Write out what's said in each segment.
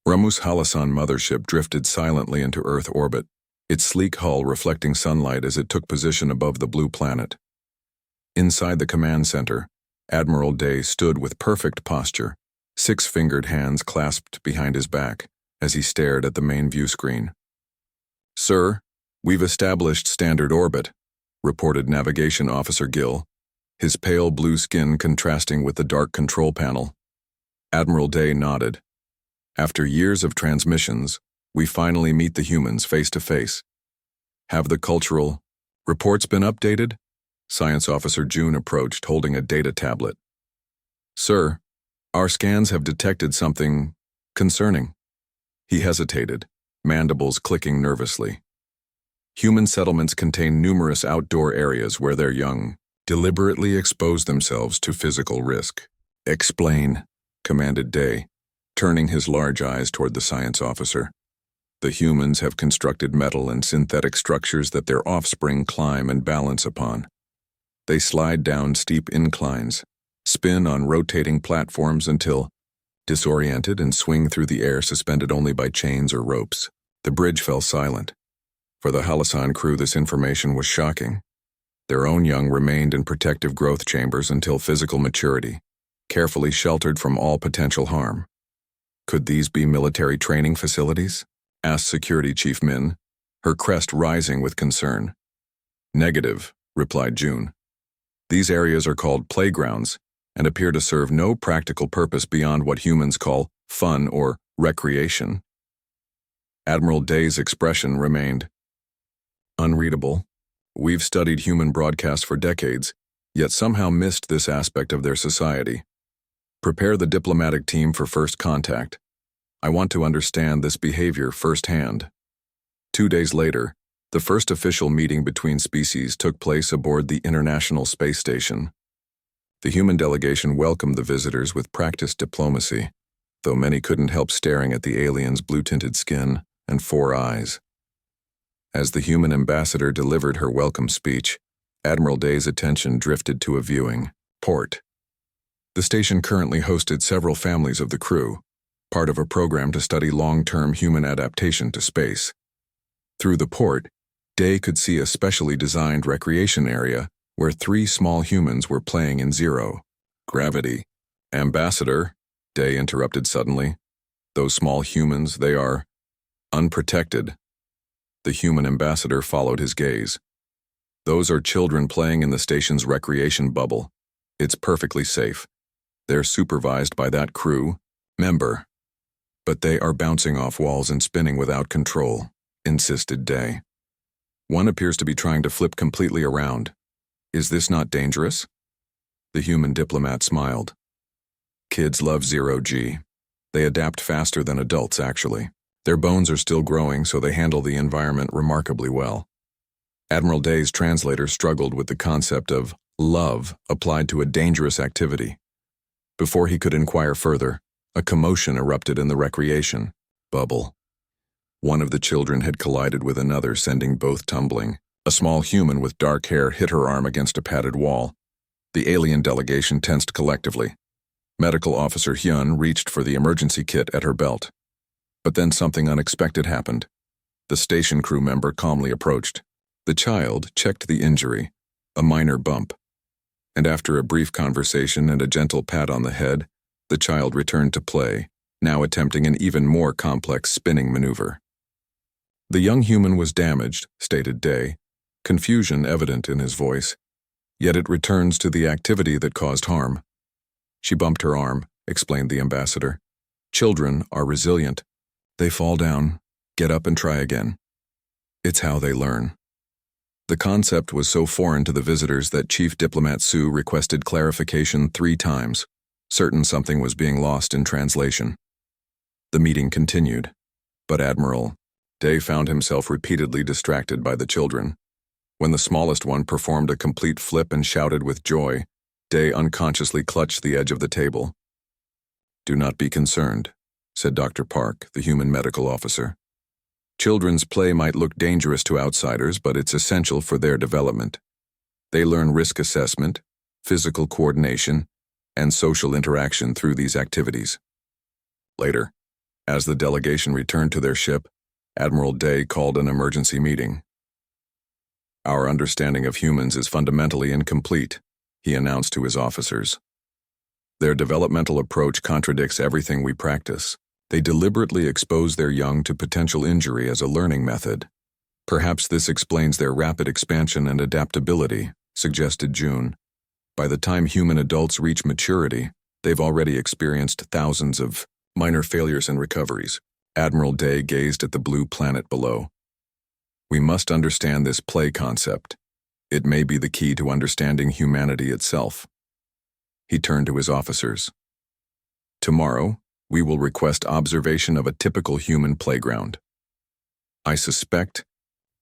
Ramus Halasan mothership drifted silently into Earth orbit, its sleek hull reflecting sunlight as it took position above the blue planet. Inside the command center, Admiral Day stood with perfect posture, six-fingered hands clasped behind his back, as he stared at the main view screen. "Sir, we've established standard orbit," reported Navigation Officer Gill, his pale blue skin contrasting with the dark control panel. Admiral Day nodded. "After years of transmissions, we finally meet the humans face to face. Have the cultural reports been updated?" Science Officer June approached, holding a data tablet. "Sir, our scans have detected something concerning." He hesitated, mandibles clicking nervously. "Human settlements contain numerous outdoor areas where their young deliberately expose themselves to physical risk." "Explain," commanded Day, turning his large eyes toward the science officer. "The humans have constructed metal and synthetic structures that their offspring climb and balance upon. They slide down steep inclines, spin on rotating platforms until disoriented and swing through the air suspended only by chains or ropes." The bridge fell silent. For the Halasan crew, this information was shocking. Their own young remained in protective growth chambers until physical maturity, carefully sheltered from all potential harm. "Could these be military training facilities?" asked Security Chief Min, her crest rising with concern. "Negative," replied June. "These areas are called playgrounds and appear to serve no practical purpose beyond what humans call fun or recreation." Admiral Day's expression remained unreadable. "We've studied human broadcasts for decades, yet somehow missed this aspect of their society. Prepare the diplomatic team for first contact. I want to understand this behavior firsthand." 2 days later, the first official meeting between species took place aboard the International Space Station. The human delegation welcomed the visitors with practiced diplomacy, though many couldn't help staring at the aliens' blue-tinted skin and 4 eyes. As the human ambassador delivered her welcome speech, Admiral Day's attention drifted to a viewing port. The station currently hosted several families of the crew, part of a program to study long-term human adaptation to space. Through the port, Day could see a specially designed recreation area where 3 small humans were playing in zero gravity. "Ambassador," Day interrupted suddenly, "those small humans, they are unprotected." The human ambassador followed his gaze. "Those are children playing in the station's recreation bubble. It's perfectly safe. They're supervised by that crew member. But they are bouncing off walls and spinning without control," insisted Day. "One appears to be trying to flip completely around. Is this not dangerous?" The human diplomat smiled. "Kids love zero-G. They adapt faster than adults, actually. Their bones are still growing, so they handle the environment remarkably well." Admiral Day's translator struggled with the concept of love applied to a dangerous activity. Before he could inquire further, a commotion erupted in the recreation bubble. One of the children had collided with another, sending both tumbling. A small human with dark hair hit her arm against a padded wall. The alien delegation tensed collectively. Medical Officer Hyun reached for the emergency kit at her belt. But then something unexpected happened. The station crew member calmly approached. The child checked the injury, a minor bump. And after a brief conversation and a gentle pat on the head, the child returned to play, now attempting an even more complex spinning maneuver. "The young human was damaged," stated Day, confusion evident in his voice. "Yet it returns to the activity that caused harm." "She bumped her arm," explained the ambassador. "Children are resilient. They fall down, get up and try again. It's how they learn." The concept was so foreign to the visitors that Chief Diplomat Sue requested clarification 3 times, certain something was being lost in translation. The meeting continued, but Admiral Day found himself repeatedly distracted by the children. When the smallest one performed a complete flip and shouted with joy, Day unconsciously clutched the edge of the table. "Do not be concerned," said Dr. Park, the human medical officer. "Children's play might look dangerous to outsiders, but it's essential for their development. They learn risk assessment, physical coordination, and social interaction through these activities." Later, As the delegation returned to their ship, Admiral Day called an emergency meeting. "Our understanding of humans is fundamentally incomplete," he announced to his officers. "Their developmental approach contradicts everything we practice. They deliberately expose their young to potential injury as a learning method. Perhaps this explains their rapid expansion and adaptability," suggested June. "By the time human adults reach maturity, they've already experienced thousands of minor failures and recoveries." Admiral Day gazed at the blue planet below. "We must understand this play concept. It may be the key to understanding humanity itself." He turned to his officers. "Tomorrow, we will request observation of a typical human playground. I suspect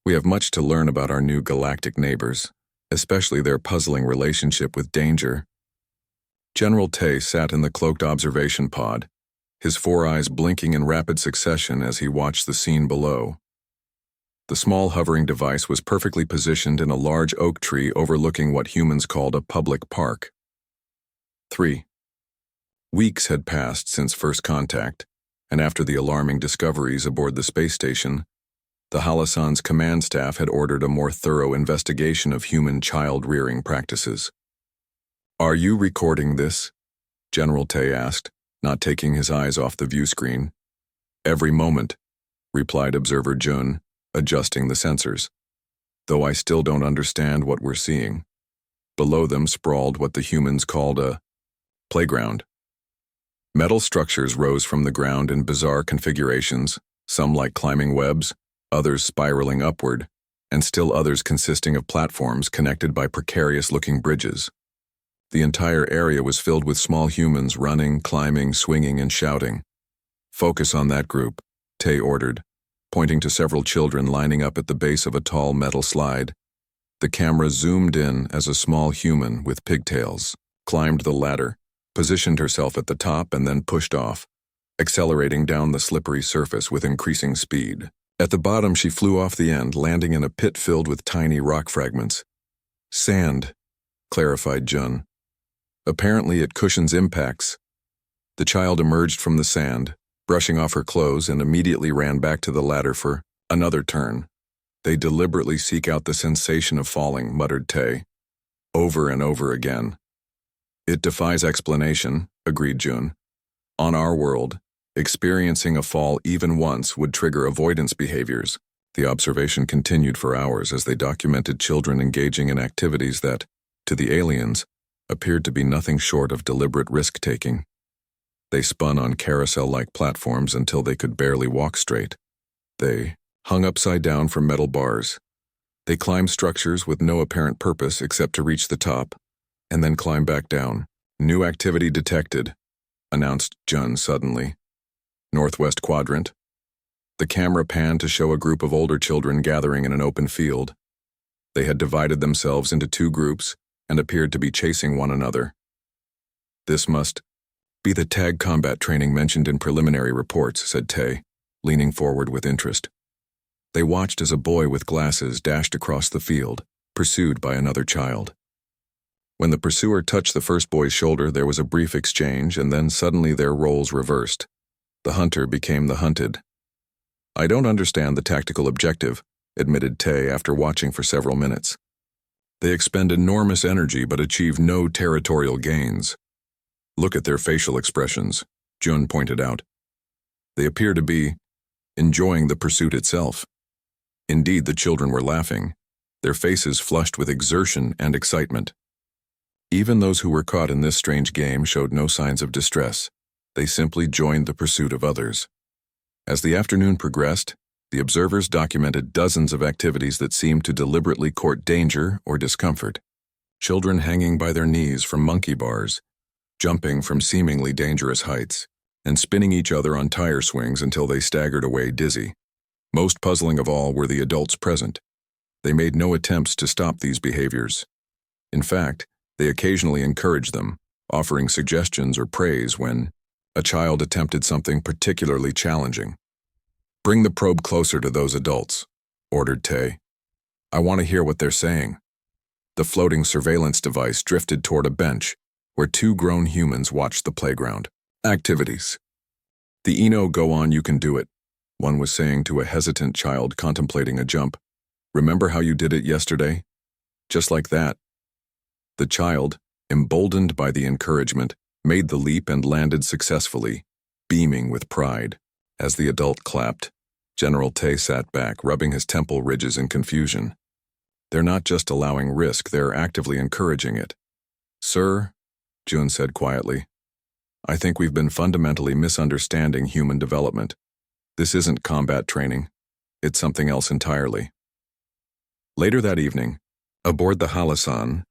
we have much to learn about our new galactic neighbors, especially their puzzling relationship with danger." General Tay sat in the cloaked observation pod, his four eyes blinking in rapid succession as he watched the scene below. The small hovering device was perfectly positioned in a large oak tree overlooking what humans called a public park. 3. Weeks had passed since first contact, and after the alarming discoveries aboard the space station, the Halasan's command staff had ordered a more thorough investigation of human child-rearing practices. "Are you recording this?" General Tay asked, not taking his eyes off the view screen. "Every moment," replied Observer Jun, adjusting the sensors. "Though I still don't understand what we're seeing." Below them sprawled what the humans called a playground. Metal structures rose from the ground in bizarre configurations, some like climbing webs, others spiraling upward, and still others consisting of platforms connected by precarious-looking bridges. The entire area was filled with small humans running, climbing, swinging, and shouting. "Focus on that group," Tay ordered, pointing to several children lining up at the base of a tall metal slide. The camera zoomed in as a small human with pigtails climbed the ladder, positioned herself at the top, and then pushed off, accelerating down the slippery surface with increasing speed. At the bottom, she flew off the end, landing in a pit filled with tiny rock fragments. "Sand," clarified Jun. "Apparently it cushions impacts." The child emerged from the sand, brushing off her clothes, and immediately ran back to the ladder for another turn. "They deliberately seek out the sensation of falling," muttered Tay. "Over and over again." "It defies explanation," agreed Jun. "On our world, experiencing a fall even once would trigger avoidance behaviors." The observation continued for hours as they documented children engaging in activities that, to the aliens, appeared to be nothing short of deliberate risk-taking. They spun on carousel-like platforms until they could barely walk straight. They hung upside down from metal bars. They climbed structures with no apparent purpose except to reach the top, and then climb back down. "New activity detected," announced Jun suddenly. "Northwest quadrant." The camera panned to show a group of older children gathering in an open field. They had divided themselves into two groups and appeared to be chasing one another. "This must be the tag combat training mentioned in preliminary reports," said Tay, leaning forward with interest. They watched as a boy with glasses dashed across the field, pursued by another child. When the pursuer touched the first boy's shoulder, there was a brief exchange, and then suddenly their roles reversed. The hunter became the hunted. "I don't understand the tactical objective," admitted Tay after watching for several minutes. "They expend enormous energy but achieve no territorial gains." "Look at their facial expressions," Jun pointed out. "They appear to be enjoying the pursuit itself." Indeed, the children were laughing, their faces flushed with exertion and excitement. Even those who were caught in this strange game showed no signs of distress. They simply joined the pursuit of others. As the afternoon progressed, the observers documented dozens of activities that seemed to deliberately court danger or discomfort. Children hanging by their knees from monkey bars, jumping from seemingly dangerous heights, and spinning each other on tire swings until they staggered away dizzy. Most puzzling of all were the adults present. They made no attempts to stop these behaviors. In fact, they occasionally encouraged them, offering suggestions or praise when a child attempted something particularly challenging. "Bring the probe closer to those adults," ordered Tay. "I want to hear what they're saying." The floating surveillance device drifted toward a bench where two grown humans watched the playground. "Activities." The Eno, go on, you can do it, one was saying to a hesitant child contemplating a jump. Remember how you did it yesterday? Just like that. The child, emboldened by the encouragement, made the leap and landed successfully, beaming with pride. As the adult clapped, General Tay sat back, rubbing his temple ridges in confusion. They're not just allowing risk, they're actively encouraging it. Sir, Jun said quietly, I think we've been fundamentally misunderstanding human development. This isn't combat training. It's something else entirely. Later that evening, aboard the Halasan,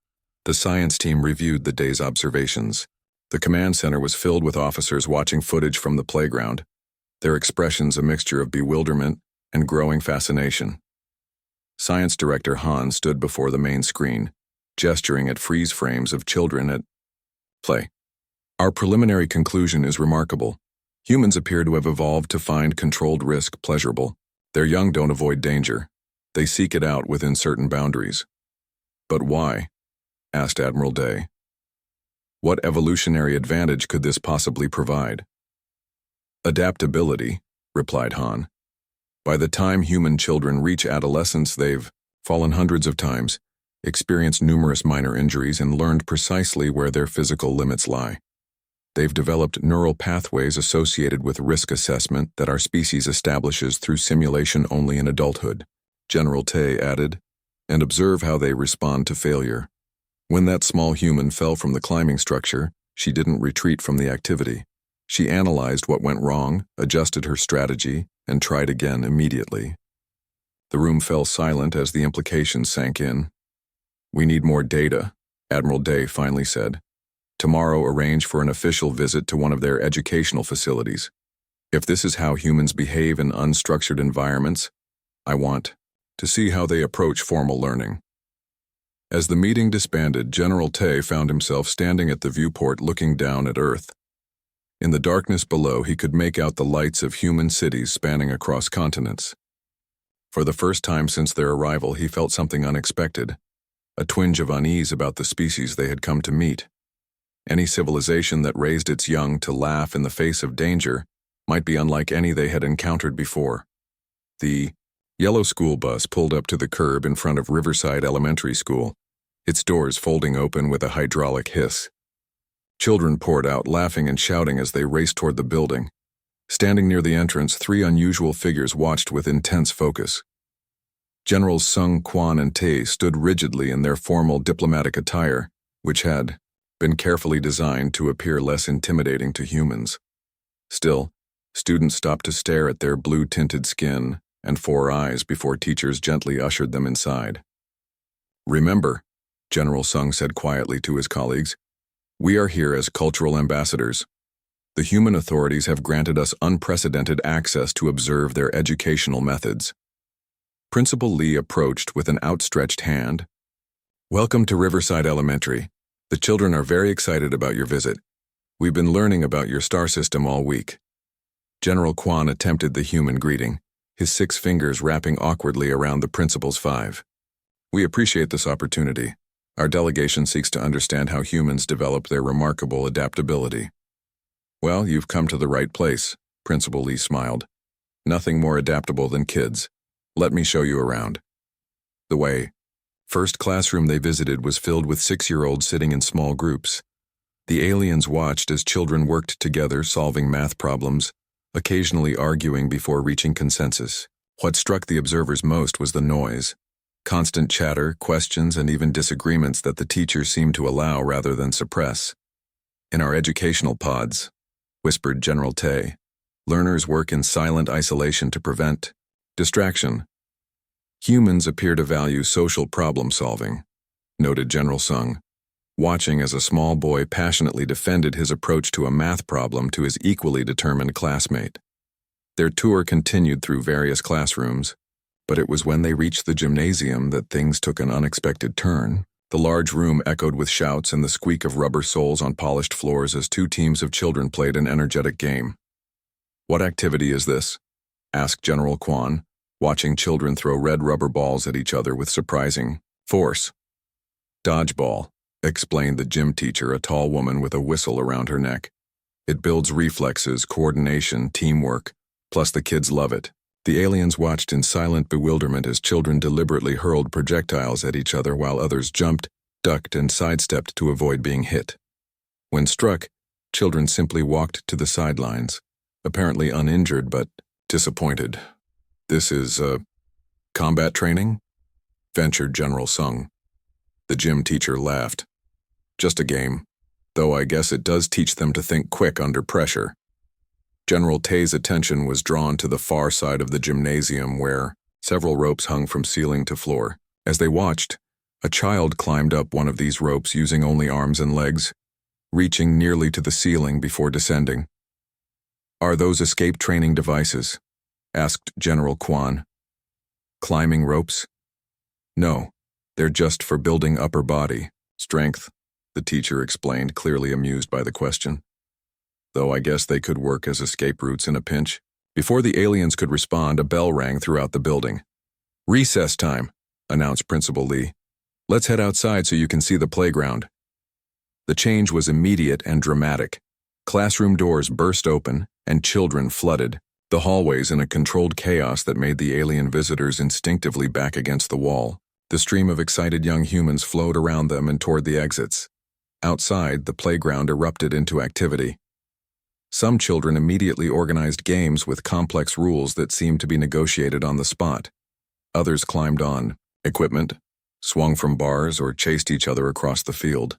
the science team reviewed the day's observations. The command center was filled with officers watching footage from the playground, their expressions a mixture of bewilderment and growing fascination. Science Director Han stood before the main screen, gesturing at freeze frames of children at play. Our preliminary conclusion is remarkable. Humans appear to have evolved to find controlled risk pleasurable. Their young don't avoid danger. They seek it out within certain boundaries. But why? Asked Admiral Day. What evolutionary advantage could this possibly provide? Adaptability, replied Han. By the time human children reach adolescence, they've fallen hundreds of times, experienced numerous minor injuries, and learned precisely where their physical limits lie. They've developed neural pathways associated with risk assessment that our species establishes through simulation only in adulthood, General Tay added, and observe how they respond to failure. When that small human fell from the climbing structure, she didn't retreat from the activity. She analyzed what went wrong, adjusted her strategy, and tried again immediately. The room fell silent as the implications sank in. We need more data, Admiral Day finally said. Tomorrow arrange for an official visit to one of their educational facilities. If this is how humans behave in unstructured environments, I want to see how they approach formal learning. As the meeting disbanded, General Tay found himself standing at the viewport looking down at Earth. In the darkness below, he could make out the lights of human cities spanning across continents. For the first time since their arrival, he felt something unexpected, a twinge of unease about the species they had come to meet. Any civilization that raised its young to laugh in the face of danger might be unlike any they had encountered before. The yellow school bus pulled up to the curb in front of Riverside Elementary School, its doors folding open with a hydraulic hiss. Children poured out, laughing and shouting as they raced toward the building. Standing near the entrance, three unusual figures watched with intense focus. Generals Sung, Quan, and Tae stood rigidly in their formal diplomatic attire, which had been carefully designed to appear less intimidating to humans. Still, students stopped to stare at their blue-tinted skin and four eyes before teachers gently ushered them inside. Remember, General Sung said quietly to his colleagues, we are here as cultural ambassadors. The human authorities have granted us unprecedented access to observe their educational methods. Principal Lee approached with an outstretched hand. Welcome to Riverside Elementary. The children are very excited about your visit. We've been learning about your star system all week. General Quan attempted the human greeting, his 6 fingers wrapping awkwardly around the principal's 5. We appreciate this opportunity. Our delegation seeks to understand how humans develop their remarkable adaptability. Well, you've come to the right place, Principal Lee smiled. Nothing more adaptable than kids. Let me show you around. The way. First classroom they visited was filled with 6-year-olds sitting in small groups. The aliens watched as children worked together solving math problems, occasionally arguing before reaching consensus. What struck the observers most was the noise. Constant chatter, questions, and even disagreements that the teachers seemed to allow rather than suppress. In our educational pods, whispered General Tay, learners work in silent isolation to prevent distraction. Humans appear to value social problem-solving, noted General Sung, watching as a small boy passionately defended his approach to a math problem to his equally determined classmate. Their tour continued through various classrooms, but it was when they reached the gymnasium that things took an unexpected turn. The large room echoed with shouts and the squeak of rubber soles on polished floors as 2 teams of children played an energetic game. What activity is this? Asked General Quan, watching children throw red rubber balls at each other with surprising force. Dodgeball, explained the gym teacher, a tall woman with a whistle around her neck. It builds reflexes, coordination, teamwork, plus the kids love it. The aliens watched in silent bewilderment as children deliberately hurled projectiles at each other while others jumped, ducked, and sidestepped to avoid being hit. When struck, children simply walked to the sidelines, apparently uninjured but disappointed. "This is, combat training?" ventured General Sung. The gym teacher laughed. "Just a game, though I guess it does teach them to think quick under pressure." General Tae's attention was drawn to the far side of the gymnasium where several ropes hung from ceiling to floor. As they watched, a child climbed up one of these ropes using only arms and legs, reaching nearly to the ceiling before descending. "Are those escape training devices?" asked General Kwan. "Climbing ropes?" "No, they're just for building upper body strength," the teacher explained, clearly amused by the question. "Though I guess they could work as escape routes in a pinch." Before the aliens could respond, a bell rang throughout the building. "Recess time," announced Principal Lee. "Let's head outside so you can see the playground." The change was immediate and dramatic. Classroom doors burst open, and children flooded the hallways in a controlled chaos that made the alien visitors instinctively back against the wall. The stream of excited young humans flowed around them and toward the exits. Outside, the playground erupted into activity. Some children immediately organized games with complex rules that seemed to be negotiated on the spot. Others climbed on equipment, swung from bars, or chased each other across the field.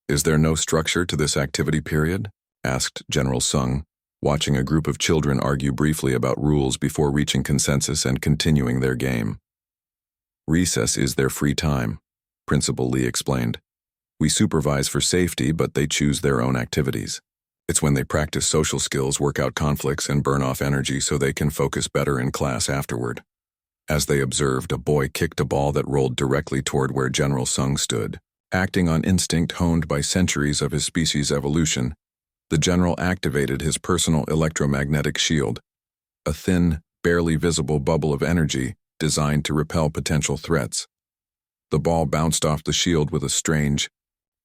"Is there no structure to this activity period?" asked General Sung, watching a group of children argue briefly about rules before reaching consensus and continuing their game. "Recess is their free time," Principal Lee explained. "We supervise for safety, but they choose their own activities. It's when they practice social skills, work out conflicts, and burn off energy so they can focus better in class afterward." As they observed, a boy kicked a ball that rolled directly toward where General Sung stood. Acting on instinct honed by centuries of his species' evolution, the general activated his personal electromagnetic shield, a thin, barely visible bubble of energy designed to repel potential threats. The ball bounced off the shield with a strange,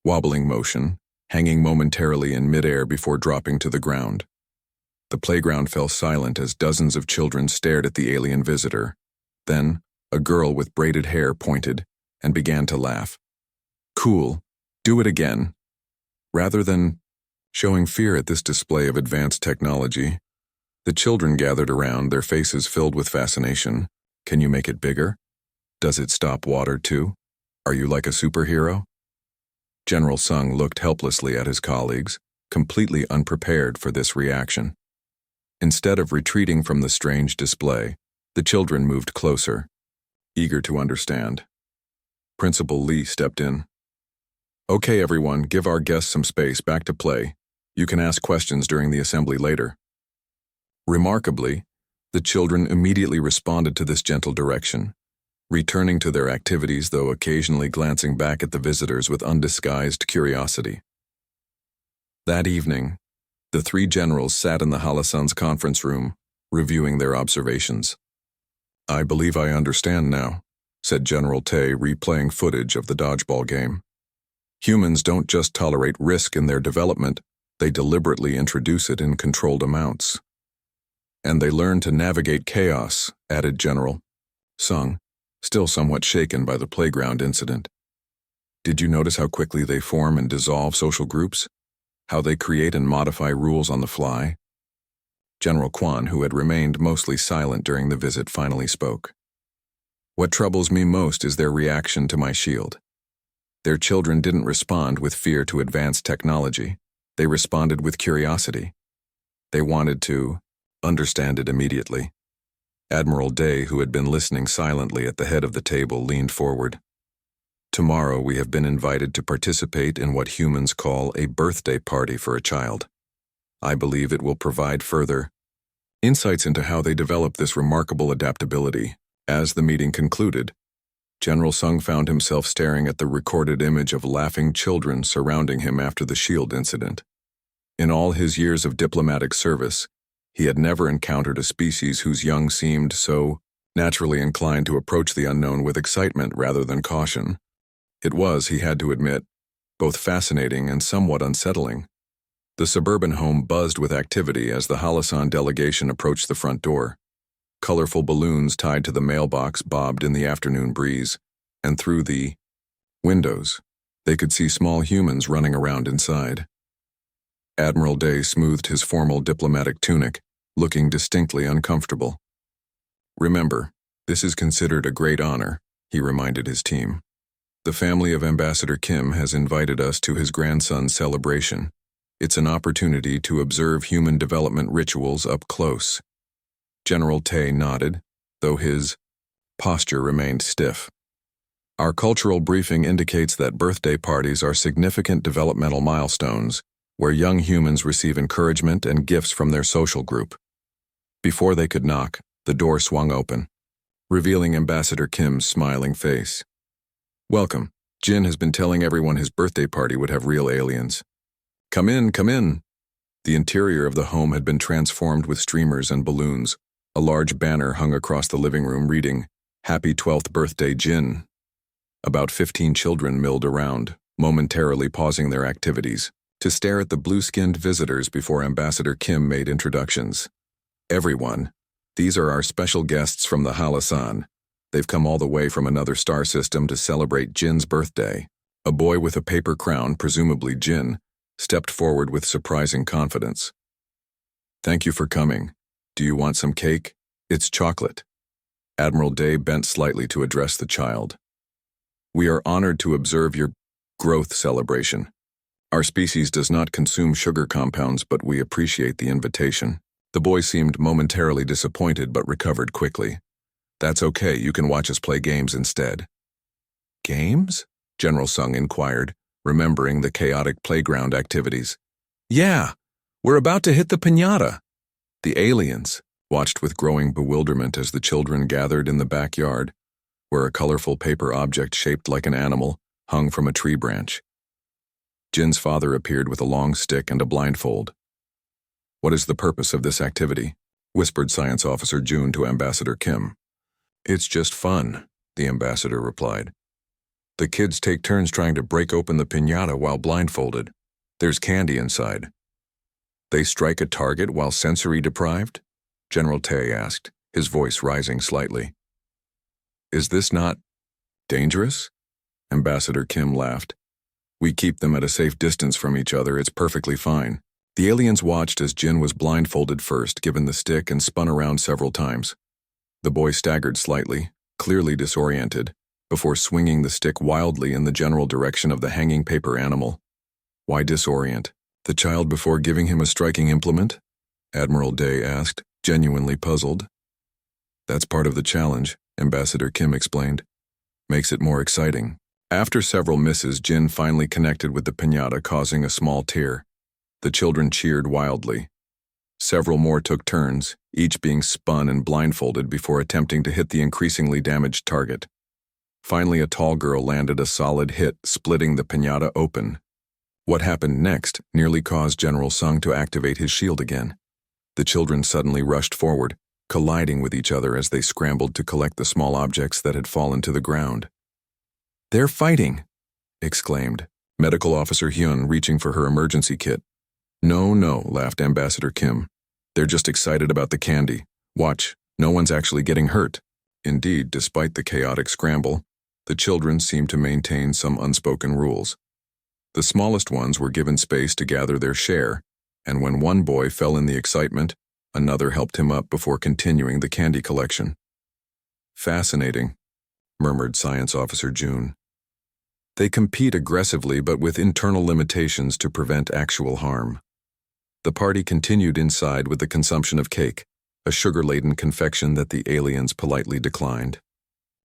wobbling motion, hanging momentarily in midair before dropping to the ground. The playground fell silent as dozens of children stared at the alien visitor. Then, a girl with braided hair pointed and began to laugh. "Cool. Do it again." Rather than showing fear at this display of advanced technology, the children gathered around, their faces filled with fascination. "Can you make it bigger? Does it stop water too? Are you like a superhero?" General Sung looked helplessly at his colleagues, completely unprepared for this reaction. Instead of retreating from the strange display, the children moved closer, eager to understand. Principal Lee stepped in. "Okay, everyone, give our guests some space, back to play. You can ask questions during the assembly later." Remarkably, the children immediately responded to this gentle direction, returning to their activities, though occasionally glancing back at the visitors with undisguised curiosity. That evening, the three generals sat in the Halasan's conference room, reviewing their observations. "I believe I understand now," said General Tae, replaying footage of the dodgeball game. "Humans don't just tolerate risk in their development, they deliberately introduce it in controlled amounts. And they learn to navigate chaos," added General Sung, still somewhat shaken by the playground incident. "Did you notice how quickly they form and dissolve social groups? How they create and modify rules on the fly?" General Kwan, who had remained mostly silent during the visit, finally spoke. "What troubles me most is their reaction to my shield. Their children didn't respond with fear to advanced technology. They responded with curiosity. They wanted to understand it immediately." Admiral Day, who had been listening silently at the head of the table, leaned forward. "Tomorrow we have been invited to participate in what humans call a birthday party for a child. I believe it will provide further insights into how they develop this remarkable adaptability." As the meeting concluded, General Sung found himself staring at the recorded image of laughing children surrounding him after the shield incident. In all his years of diplomatic service, he had never encountered a species whose young seemed so naturally inclined to approach the unknown with excitement rather than caution. It was, he had to admit, both fascinating and somewhat unsettling. The suburban home buzzed with activity as the Halasan delegation approached the front door. Colorful balloons tied to the mailbox bobbed in the afternoon breeze, and through the windows, they could see small humans running around inside. Admiral Day smoothed his formal diplomatic tunic, looking distinctly uncomfortable. "Remember, this is considered a great honor," he reminded his team. "The family of Ambassador Kim has invited us to his grandson's celebration. It's an opportunity to observe human development rituals up close." General Tay nodded, though his posture remained stiff. "Our cultural briefing indicates that birthday parties are significant developmental milestones, where young humans receive encouragement and gifts from their social group." Before they could knock, the door swung open, revealing Ambassador Kim's smiling face. "Welcome. Jin has been telling everyone his birthday party would have real aliens." Come in, come in." The interior of the home had been transformed with streamers and balloons. A large banner hung across the living room reading, "Happy 12th Birthday, Jin." About 15 children milled around, momentarily pausing their activities, to stare at the blue-skinned visitors before Ambassador Kim made introductions. "Everyone, these are our special guests from the Halasan. They've come all the way from another star system to celebrate Jin's birthday." A boy with a paper crown, presumably Jin, stepped forward with surprising confidence. "Thank you for coming. Do you want some cake? It's chocolate." Admiral Day bent slightly to address the child. "We are honored to observe your growth celebration. Our species does not consume sugar compounds, but we appreciate the invitation." The boy seemed momentarily disappointed but recovered quickly. "That's okay, you can watch us play games instead." "Games?" General Sung inquired, remembering the chaotic playground activities. "Yeah, we're about to hit the piñata." The aliens watched with growing bewilderment as the children gathered in the backyard, where a colorful paper object shaped like an animal hung from a tree branch. Jin's father appeared with a long stick and a blindfold. "What is the purpose of this activity?" whispered Science Officer June to Ambassador Kim. "It's just fun," the ambassador replied. "The kids take turns trying to break open the piñata while blindfolded. There's candy inside." "They strike a target while sensory deprived?" General Tay asked, his voice rising slightly. "Is this not dangerous?" Ambassador Kim laughed. "We keep them at a safe distance from each other. It's perfectly fine." The aliens watched as Jin was blindfolded first, given the stick, and spun around several times. The boy staggered slightly, clearly disoriented, before swinging the stick wildly in the general direction of the hanging paper animal. "Why disorient the child before giving him a striking implement?" Admiral Day asked, genuinely puzzled. "That's part of the challenge," Ambassador Kim explained. "Makes it more exciting." After several misses, Jin finally connected with the piñata, causing a small tear. The children cheered wildly. Several more took turns, each being spun and blindfolded before attempting to hit the increasingly damaged target. Finally, a tall girl landed a solid hit, splitting the piñata open. What happened next nearly caused General Sung to activate his shield again. The children suddenly rushed forward, colliding with each other as they scrambled to collect the small objects that had fallen to the ground. "They're fighting!" exclaimed Medical Officer Hyun, reaching for her emergency kit. No, laughed Ambassador Kim. "They're just excited about the candy. Watch, no one's actually getting hurt." Indeed, despite the chaotic scramble, the children seemed to maintain some unspoken rules. The smallest ones were given space to gather their share, and when one boy fell in the excitement, another helped him up before continuing the candy collection. "Fascinating," murmured Science Officer June. "They compete aggressively but with internal limitations to prevent actual harm." The party continued inside with the consumption of cake, a sugar-laden confection that the aliens politely declined.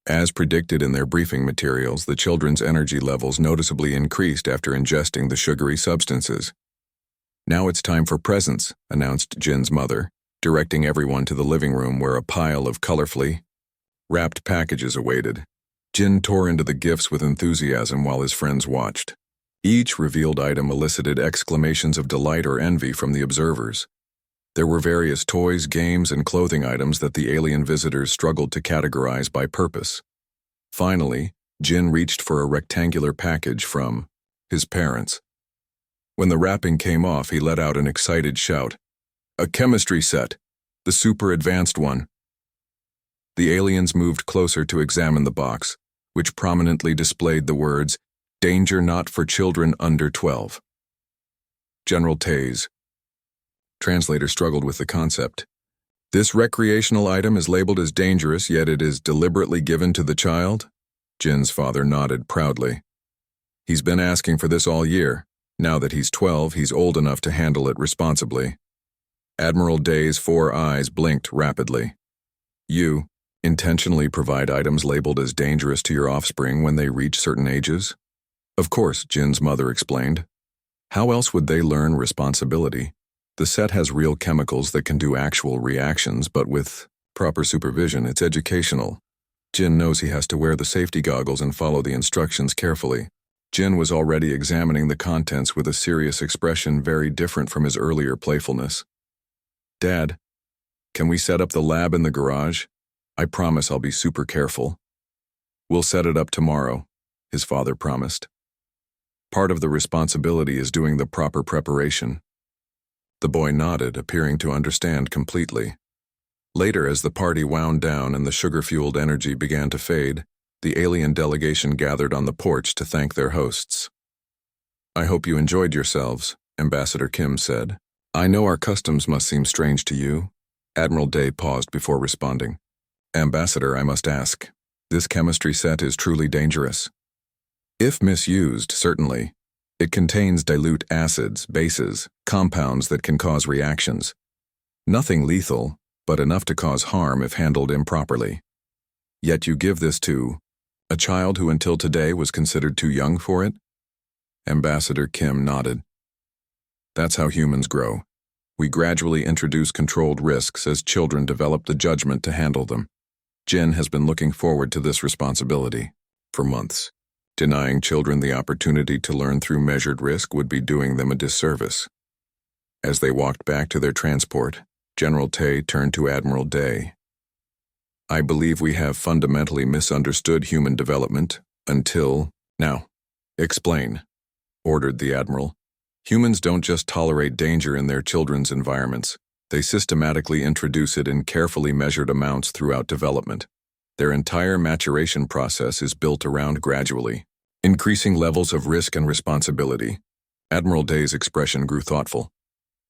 As predicted in their briefing materials, the children's energy levels noticeably increased after ingesting the sugary substances. "Now it's time for presents," announced Jin's mother, directing everyone to the living room where a pile of colorfully wrapped packages awaited. Jin tore into the gifts with enthusiasm while his friends watched. Each revealed item elicited exclamations of delight or envy from the observers. There were various toys, games, and clothing items that the alien visitors struggled to categorize by purpose. Finally, Jin reached for a rectangular package from his parents. When the wrapping came off, he let out an excited shout. A chemistry set, the super advanced one. The aliens moved closer to examine the box, which prominently displayed the words, "Danger not for children under 12. General Taze. Translator struggled with the concept. This recreational item is labeled as dangerous, yet it is deliberately given to the child? Jin's father nodded proudly. He's been asking for this all year. Now that he's 12, he's old enough to handle it responsibly. Admiral Day's 4 eyes blinked rapidly. You intentionally provide items labeled as dangerous to your offspring when they reach certain ages? Of course, Jin's mother explained. How else would they learn responsibility? The set has real chemicals that can do actual reactions, but with proper supervision, it's educational. Jin knows he has to wear the safety goggles and follow the instructions carefully. Jin was already examining the contents with a serious expression very different from his earlier playfulness. Dad, can we set up the lab in the garage? I promise I'll be super careful. We'll set it up tomorrow, his father promised. Part of the responsibility is doing the proper preparation. The boy nodded, appearing to understand completely. Later, as the party wound down and the sugar-fueled energy began to fade, the alien delegation gathered on the porch to thank their hosts. I hope you enjoyed yourselves, Ambassador Kim said. I know our customs must seem strange to you. Admiral Day paused before responding. Ambassador, I must ask, this chemistry set is truly dangerous. If misused, certainly. It contains dilute acids, bases, compounds that can cause reactions. Nothing lethal, but enough to cause harm if handled improperly. Yet you give this to a child who until today was considered too young for it? Ambassador Kim nodded. That's how humans grow. We gradually introduce controlled risks as children develop the judgment to handle them. Jin has been looking forward to this responsibility for months. Denying children the opportunity to learn through measured risk would be doing them a disservice. As they walked back to their transport, General Tay turned to Admiral Day. I believe we have fundamentally misunderstood human development until now. Explain, ordered the Admiral. Humans don't just tolerate danger in their children's environments. They systematically introduce it in carefully measured amounts throughout development. Their entire maturation process is built around gradually increasing levels of risk and responsibility. Admiral Day's expression grew thoughtful.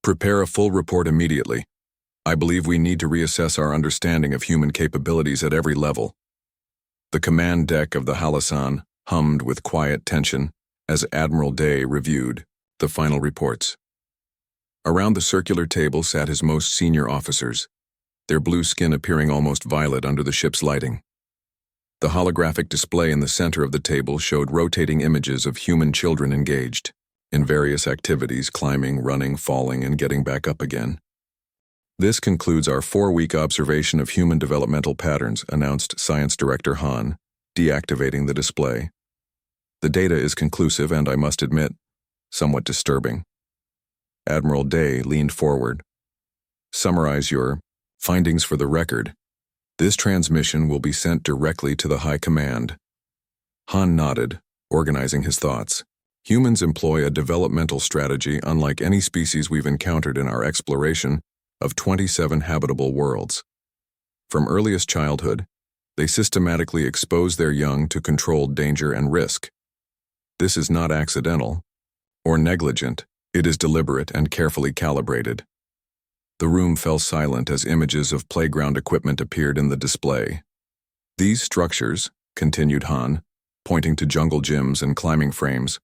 Prepare a full report immediately. I believe we need to reassess our understanding of human capabilities at every level. The command deck of the Halasan hummed with quiet tension as Admiral Day reviewed the final reports. Around the circular table sat his most senior officers, their blue skin appearing almost violet under the ship's lighting. The holographic display in the center of the table showed rotating images of human children engaged in various activities, climbing, running, falling, and getting back up again. This concludes our 4-week observation of human developmental patterns, announced Science Director Han, deactivating the display. The data is conclusive and, I must admit, somewhat disturbing. Admiral Day leaned forward. Summarize your findings for the record. This transmission will be sent directly to the High Command. Han nodded, organizing his thoughts. Humans employ a developmental strategy unlike any species we've encountered in our exploration of 27 habitable worlds. From earliest childhood, they systematically expose their young to controlled danger and risk. This is not accidental or negligent. It is deliberate and carefully calibrated. The room fell silent as images of playground equipment appeared in the display. These structures, continued Han, pointing to jungle gyms and climbing frames,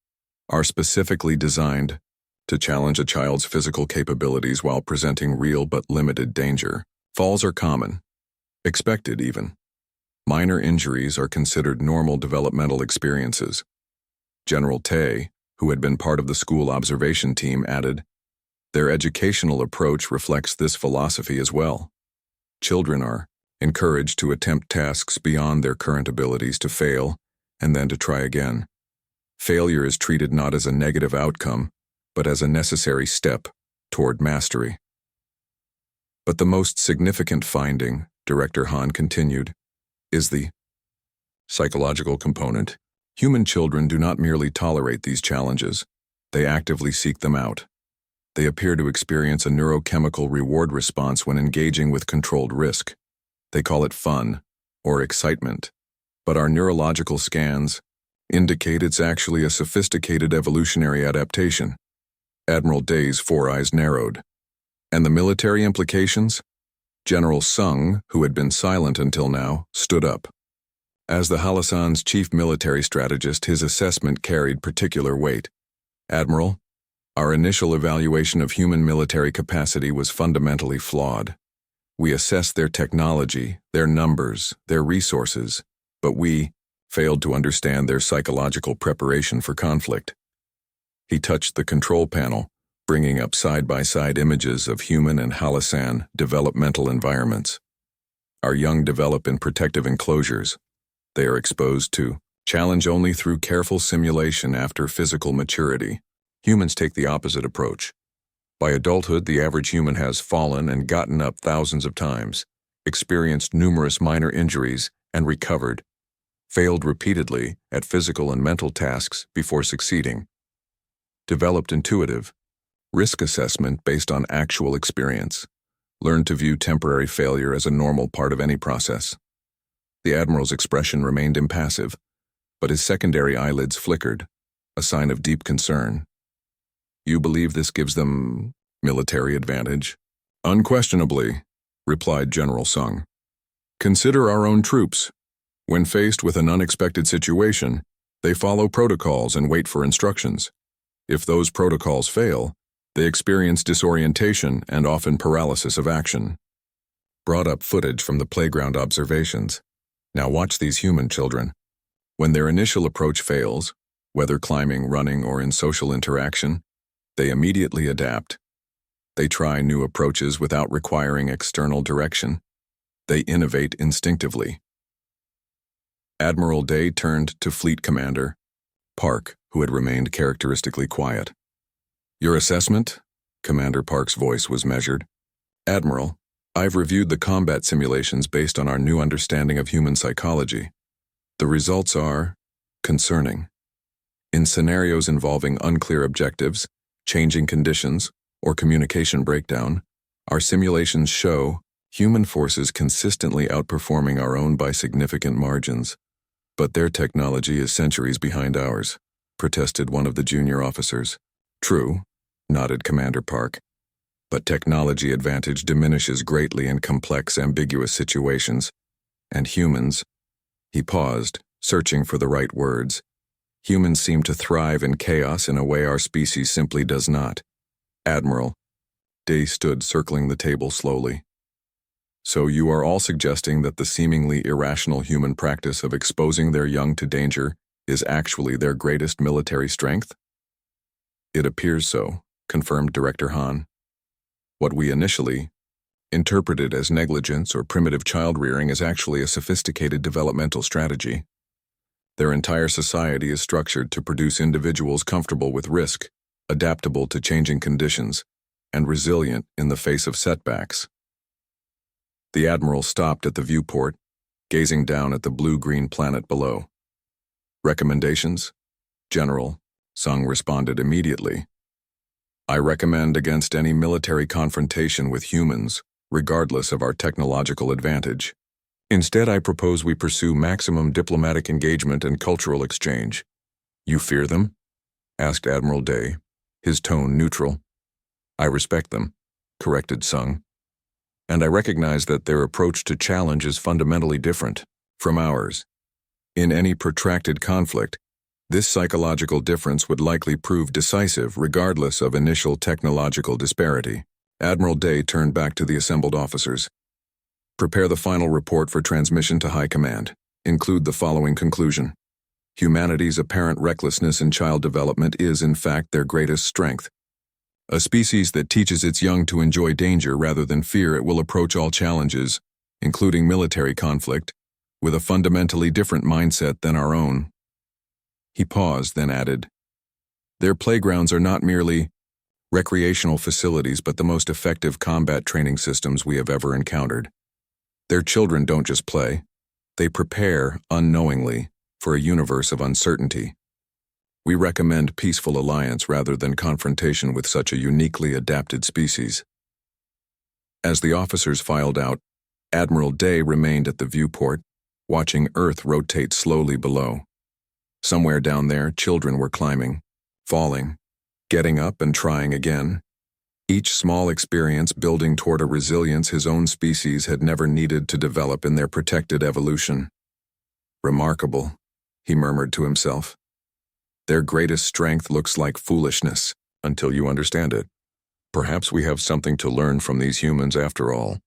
are specifically designed to challenge a child's physical capabilities while presenting real but limited danger. Falls are common, expected even. Minor injuries are considered normal developmental experiences. General Tay, who had been part of the school observation team, added, their educational approach reflects this philosophy as well. Children are encouraged to attempt tasks beyond their current abilities, to fail, and then to try again. Failure is treated not as a negative outcome, but as a necessary step toward mastery. But the most significant finding, Director Han continued, is the psychological component. Human children do not merely tolerate these challenges. They actively seek them out. They appear to experience a neurochemical reward response when engaging with controlled risk. They call it fun or excitement, but our neurological scans indicate it's actually a sophisticated evolutionary adaptation. Admiral Day's four eyes narrowed. And the military implications? General Sung, who had been silent until now, stood up. As the Halasan's chief military strategist, his assessment carried particular weight. Admiral, our initial evaluation of human military capacity was fundamentally flawed. We assessed their technology, their numbers, their resources, but we failed to understand their psychological preparation for conflict. He touched the control panel, bringing up side-by-side images of human and Halasan developmental environments. Our young develop in protective enclosures. They are exposed to challenge only through careful simulation after physical maturity. Humans take the opposite approach. By adulthood, the average human has fallen and gotten up thousands of times, experienced numerous minor injuries, and recovered, failed repeatedly at physical and mental tasks before succeeding. Developed intuitive, risk assessment based on actual experience, learned to view temporary failure as a normal part of any process. The Admiral's expression remained impassive, but his secondary eyelids flickered, a sign of deep concern. You believe this gives them military advantage? Unquestionably, replied General Sung. Consider our own troops. When faced with an unexpected situation, they follow protocols and wait for instructions. If those protocols fail, they experience disorientation and often paralysis of action. Brought up footage from the playground observations. Now watch these human children. When their initial approach fails, whether climbing, running, or in social interaction, they immediately adapt. They try new approaches without requiring external direction. They innovate instinctively. Admiral Day turned to Fleet Commander Park, who had remained characteristically quiet. Your assessment? Commander Park's voice was measured. Admiral, I've reviewed the combat simulations based on our new understanding of human psychology. The results are concerning. In scenarios involving unclear objectives, changing conditions, or communication breakdown, our simulations show human forces consistently outperforming our own by significant margins. But their technology is centuries behind ours, protested one of the junior officers. True, nodded Commander Park. But technology advantage diminishes greatly in complex, ambiguous situations. And humans, he paused, searching for the right words. Humans seem to thrive in chaos in a way our species simply does not. Admiral, Day stood circling the table slowly. So you are all suggesting that the seemingly irrational human practice of exposing their young to danger is actually their greatest military strength? It appears so, confirmed Director Han. What we initially interpreted as negligence or primitive child-rearing is actually a sophisticated developmental strategy. Their entire society is structured to produce individuals comfortable with risk, adaptable to changing conditions, and resilient in the face of setbacks. The Admiral stopped at the viewport, gazing down at the blue-green planet below. Recommendations? General, Sung responded immediately. I recommend against any military confrontation with humans, regardless of our technological advantage. Instead, I propose we pursue maximum diplomatic engagement and cultural exchange. You fear them? Asked Admiral Day, his tone neutral. I respect them, corrected Sung. And I recognize that their approach to challenge is fundamentally different from ours. In any protracted conflict, this psychological difference would likely prove decisive regardless of initial technological disparity. Admiral Day turned back to the assembled officers. Prepare the final report for transmission to High Command. Include the following conclusion. Humanity's apparent recklessness in child development is, in fact, their greatest strength. A species that teaches its young to enjoy danger rather than fear it will approach all challenges, including military conflict, with a fundamentally different mindset than our own. He paused, then added, Their playgrounds are not merely recreational facilities but the most effective combat training systems we have ever encountered. Their children don't just play, they prepare, unknowingly, for a universe of uncertainty. We recommend peaceful alliance rather than confrontation with such a uniquely adapted species. As the officers filed out, Admiral Day remained at the viewport, watching Earth rotate slowly below. Somewhere down there, children were climbing, falling, getting up and trying again. Each small experience building toward a resilience his own species had never needed to develop in their protected evolution. Remarkable, he murmured to himself. Their greatest strength looks like foolishness until you understand it. Perhaps we have something to learn from these humans after all.